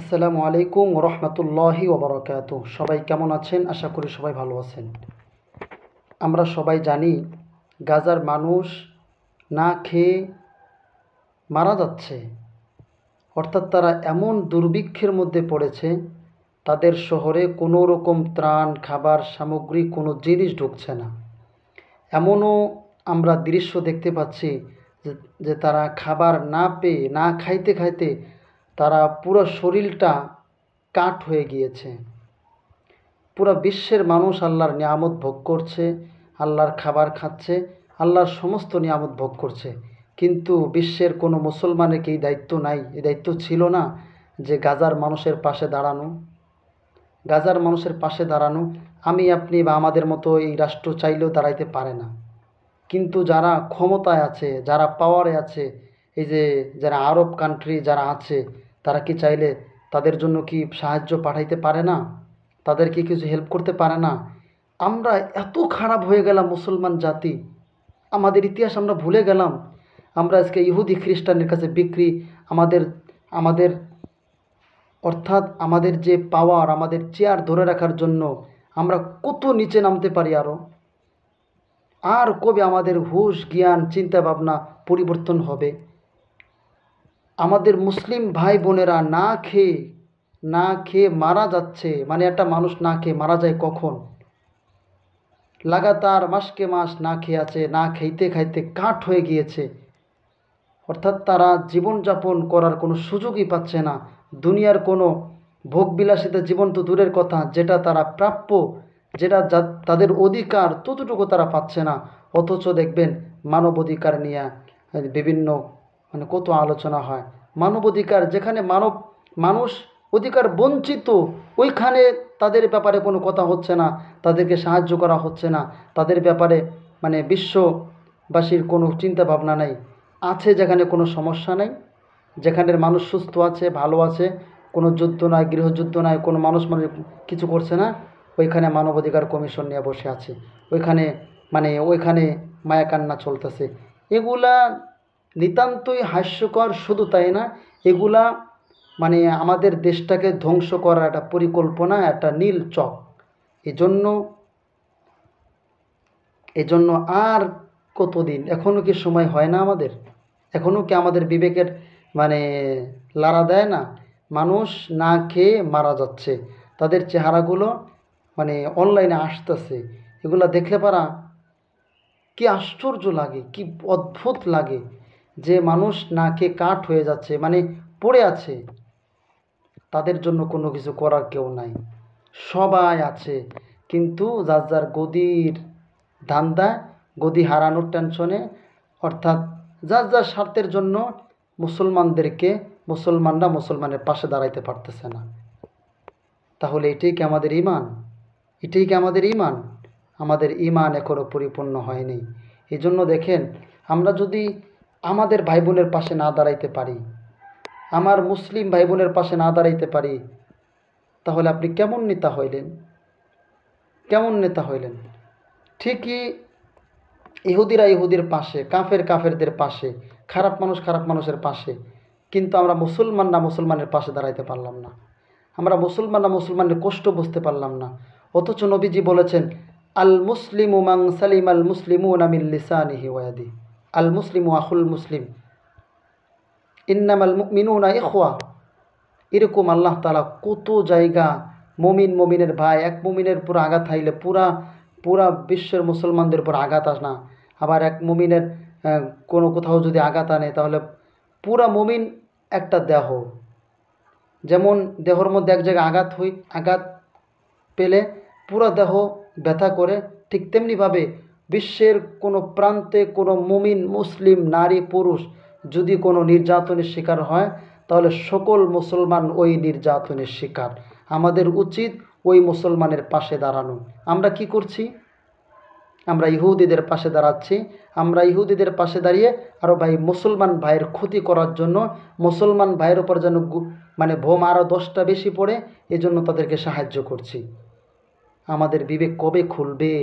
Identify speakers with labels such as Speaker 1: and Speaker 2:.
Speaker 1: আসসালামু আলাইকুম রহমতুল্লাহি ওবরাকাতুহ। সবাই কেমন আছেন? আশা করি সবাই ভালো আছেন। আমরা সবাই জানি গাজার মানুষ না খেয়ে মারা যাচ্ছে, অর্থাৎ তারা এমন দুর্ভিক্ষের মধ্যে পড়েছে, তাদের শহরে কোনো রকম ত্রাণ, খাবার সামগ্রী, কোনো জিনিস ঢুকছে না। এমনও আমরা দৃশ্য দেখতে পাচ্ছি যে যে তারা খাবার না পেয়ে, না খাইতে খাইতে তারা পুরো শরীরটা কাঠ হয়ে গিয়েছে। পুরো বিশ্বের মানুষ আল্লাহর নিয়ামত ভোগ করছে, আল্লাহর খাবার খাচ্ছে, আল্লাহর সমস্ত নিয়ামত ভোগ করছে, কিন্তু বিশ্বের কোনো মুসলমানের কি এই দায়িত্ব নাই? এই দায়িত্ব ছিল না যে গাজার মানুষের পাশে দাঁড়ানো? গাজার মানুষের পাশে দাঁড়ানো আমি আপনি বা আমাদের মতো এই রাষ্ট্র চাইলেও দাঁড়াইতে পারে না, কিন্তু যারা ক্ষমতায় আছে, যারা পাওয়ারে আছে, এই যে যারা আরব কান্ট্রি যারা আছে, তারা কি চাইলে তাদের জন্য কি সাহায্য পাঠাইতে পারে না? তাদের কি কিছু হেল্প করতে পারে না? আমরা এত খারাপ হয়ে গেলাম মুসলমান জাতি, আমাদের ইতিহাস আমরা ভুলে গেলাম। আমরা আজকে ইহুদি খ্রিস্টানের কাছে বিক্রি, আমাদের আমাদের অর্থাৎ আমাদের যে পাওয়ার, আমাদের চেয়ার ধরে রাখার জন্য আমরা কত নিচে নামতে পারি আরও। আর কবে আমাদের হুঁশ, জ্ঞান, চিন্তা ভাবনা পরিবর্তন হবে? আমাদের মুসলিম ভাই বোনেরা না খেয়ে মারা যাচ্ছে। মানে একটা মানুষ না খেয়ে মারা যায় কখন? লাগাতার মাসকে মাস না খেয়ে আছে, না খাইতে খাইতে কাঠ হয়ে গিয়েছে। অর্থাৎ তারা জীবনযাপন করার কোনো সুযোগই পাচ্ছে না। দুনিয়ার কোনো ভোগবিলাসিতা জীবন তো দূরের কথা, যেটা তারা প্রাপ্য, যেটা তাদের অধিকার, ততটুকু তারা পাচ্ছে না। অথচ দেখবেন মানবাধিকার নিয়ে বিভিন্ন কত আলোচনা হয়। মানবাধিকার, যেখানে মানুষ অধিকার বঞ্চিত, ওইখানে তাদের ব্যাপারে কোনো কথা হচ্ছে না, তাদেরকে সাহায্য করা হচ্ছে না, তাদের ব্যাপারে বিশ্ববাসীর কোনো চিন্তা ভাবনা নাই। আছে যেখানে কোনো সমস্যা নাই, যেখানের মানুষ সুস্থ আছে, ভালো আছে, কোনো যুদ্ধ নাই, গৃহযুদ্ধ নাই, কোনো মানুষ কিছু করছে না, ওইখানে মানবাধিকার কমিশন নিয়ে বসে আছে। ওইখানে মায়াকান্না চলতেছে। এগুলা নিতান্তই হাস্যকর। শুধু তাই না, এগুলা আমাদের দেশটাকে ধ্বংস করার একটা পরিকল্পনা, একটা নীল চক। এজন্য এজন্য আর কতদিন? এখনও কি সময় হয় না আমাদের? এখনও কি আমাদের বিবেকের মানে লাড়া দেয় না? মানুষ না খেয়ে মারা যাচ্ছে, তাদের চেহারাগুলো অনলাইনে আসতেছে। এগুলো দেখলে পারা কি আশ্চর্য লাগে, কি অদ্ভুত লাগে যে মানুষ না খেয়ে কাঠ হয়ে যাচ্ছে, পড়ে আছে। তাদের জন্য কোনো কিছু করার কেউ নাই। সবাই আছে, কিন্তু যার যার গদির ধান্দায়, গদি হারানোর টেনশনে, অর্থাৎ যার যার স্বার্থের জন্য মুসলমানরা মুসলমানের পাশে দাঁড়াইতে পারতেছে না। তাহলে এটাই কি আমাদের ঈমান? এটাই কি আমাদের ঈমান? আমাদের ঈমান এখনও পরিপূর্ণ হয়নি। এই জন্য দেখেন, আমরা যদি আমাদের ভাই বোনের পাশে না দাঁড়াইতে পারি, আমার মুসলিম ভাই বোনের পাশে না দাঁড়াইতে পারি, তাহলে আপনি কেমন নেতা হইলেন? কেমন নেতা হইলেন? ঠিকই ইহুদিরা ইহুদির পাশে, কাফেরদের পাশে, খারাপ মানুষের পাশে, কিন্তু আমরা মুসলমানের পাশে দাঁড়াইতে পারলাম না। আমরা মুসলমানের কষ্ট বুঝতে পারলাম না। অথচ নবীজি বলেছেন, আল মুসলিমু মান সালিম আল মুসলিমুনা মিন লিসানিহি ওয়া ইয়াদিহি, আল মুসলিমু আখুল মুসলিম, ইন্নামাল মুমিনুনা ইখওয়া। এরকম আল্লাহ তাআলা কত জায়গা, মুমিনের ভাই, এক মুমিনের উপর আঘাত হাইলে পুরা বিশ্বের মুসলমানদের উপর আঘাত আসে না। আবার এক মুমিনের কোথাও যদি আঘাত আনে, তাহলে পুরা মুমিন একটা দেহ। যেমন দেহর মধ্যে এক জায়গায় আঘাত পেলে পুরো দেহ ব্যথা করে, ঠিক তেমনিভাবে বিশ্বের কোনো প্রান্তে কোনো মুমিন, মুসলিম, নারী, পুরুষ যদি কোনো নির্যাতনের শিকার হয়, তাহলে সকল মুসলমান ওই নির্যাতনের শিকার। আমাদের উচিত ওই মুসলমানের পাশে দাঁড়ানো। আমরা কি করছি? আমরা ইহুদিদের পাশে দাঁড়াচ্ছি। আমরা ইহুদিদের পাশে দাঁড়িয়ে আরও মুসলমান ভাইয়ের ক্ষতি করার জন্য, মুসলমান ভাইয়ের উপর যেন বোম আরও 10টা বেশি পড়ে, এজন্য তাদেরকে সাহায্য করছি। আমাদের বিবেক কবে খুলবে?